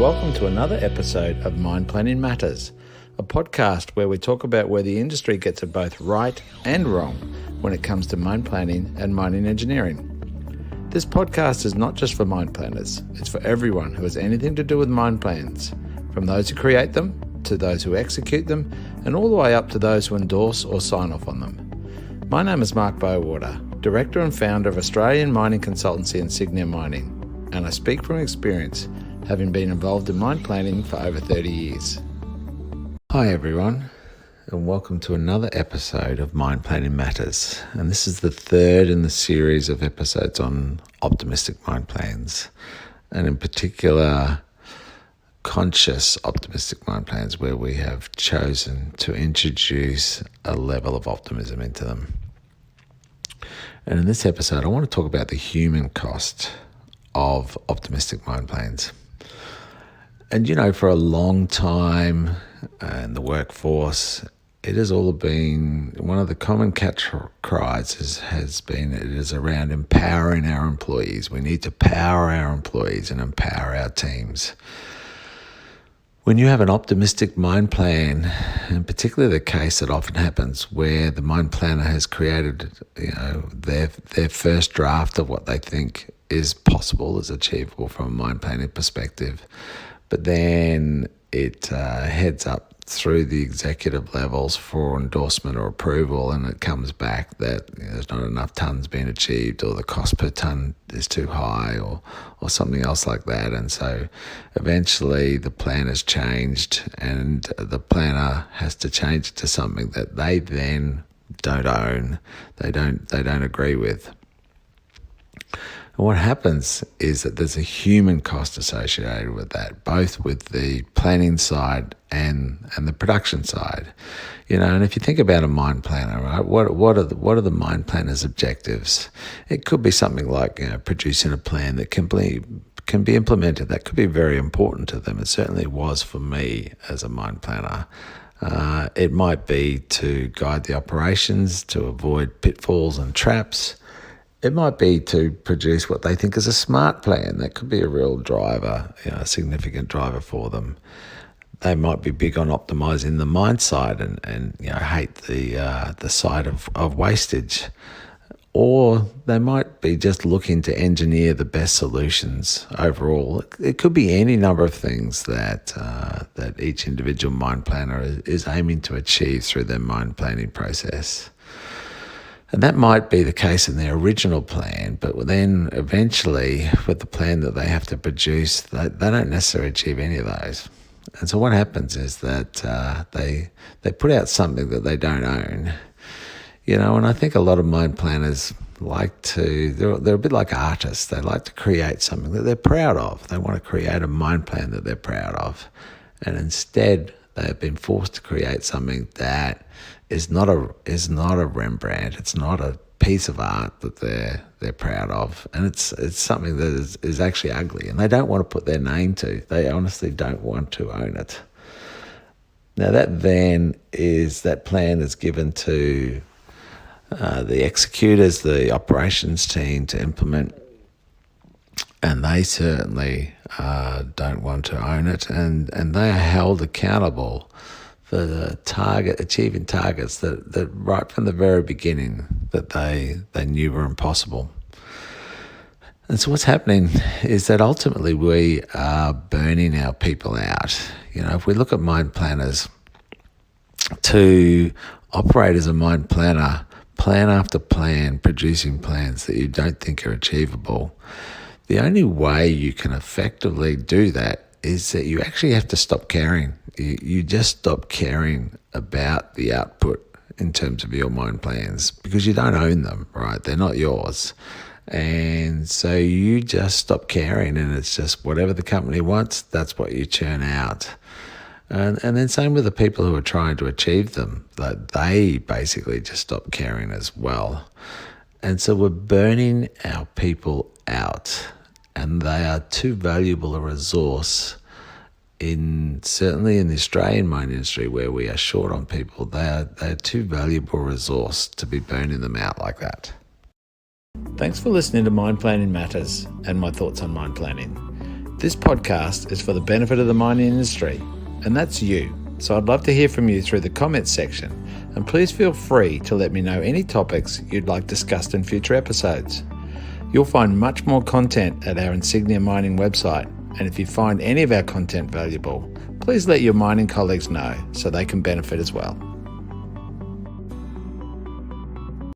welcome to another episode of Mine Planning Matters, a podcast where we talk about where the industry gets it both right and wrong when it comes to mine planning and mining engineering. This podcast is not just for mine planners, it's for everyone who has anything to do with mine plans, from those who create them, to those who execute them, and all the way up to those who endorse or sign off on them. My name is Mark Bowater, Director and Founder of Australian Mining Consultancy Insignia Mining, and I speak from experience, having been involved in mine planning for over 30 years. Hi everyone, and welcome to another episode of Mine Planning Matters. And this is the third in the series of episodes on optimistic mine plans, and in particular, conscious optimistic mine plans where we have chosen to introduce a level of optimism into them. And in this episode, I want to talk about the human cost of optimistic mine plans. And for a long time in the workforce, it has all been, one of the common catch cries has been, it is around empowering our employees. We need to power our employees and empower our teams. When you have an optimistic mine plan, and particularly the case that often happens where the mine planner has created, their first draft of what they think is possible, is achievable from a mine planning perspective, but then it heads up through the executive levels for endorsement or approval, and it comes back that there's not enough tonnes being achieved, or the cost per tonne is too high, or something else like that. And so eventually the plan is changed, and the planner has to change it to something that they then don't own, they don't agree with. And what happens is that there's a human cost associated with that, both with the planning side and the production side. And if you think about a mine planner, right, what are the mine planner's objectives? It could be something like producing a plan that can be implemented. That could be very important to them. It certainly was for me as a mine planner. It might be to guide the operations, to avoid pitfalls and traps. It might be to produce what they think is a smart plan. That could be a real driver, a significant driver for them. They might be big on optimizing the mine side and hate the side of wastage. Or they might be just looking to engineer the best solutions overall. It could be any number of things that each individual mine planner is aiming to achieve through their mine planning process. And that might be the case in their original plan, but then eventually with the plan that they have to produce, they don't necessarily achieve any of those. And so what happens is that they put out something that they don't own. And I think a lot of mine planners they're a bit like artists. They like to create something that they're proud of. They want to create a mine plan that they're proud of. And instead, they have been forced to create something that is not a Rembrandt. It's not a piece of art that they're proud of, and it's something that is actually ugly, and they don't want to put their name to. They honestly don't want to own it. Now that plan is given to the executors, the operations team to implement, and they certainly don't want to own it, and they are held accountable for the achieving targets that right from the very beginning that they knew were impossible. And so what's happening is that ultimately we are burning our people out. If we look at mine planners, to operate as a mine planner, plan after plan, producing plans that you don't think are achievable, the only way you can effectively do that is that you actually have to stop caring. You just stop caring about the output in terms of your mine plans because you don't own them, right? They're not yours. And so you just stop caring, and it's just whatever the company wants, that's what you churn out. And then same with the people who are trying to achieve them, that they basically just stop caring as well. And so we're burning our people out, and they are too valuable a resource certainly in the Australian mine industry where we are short on people. They're too valuable a resource to be burning them out like that. Thanks for listening to Mine Planning Matters and my thoughts on mine planning. This podcast is for the benefit of the mining industry, and that's you. So I'd love to hear from you through the comments section, and please feel free to let me know any topics you'd like discussed in future episodes. You'll find much more content at our Insignia Mining website, and if you find any of our content valuable, please let your mining colleagues know so they can benefit as well.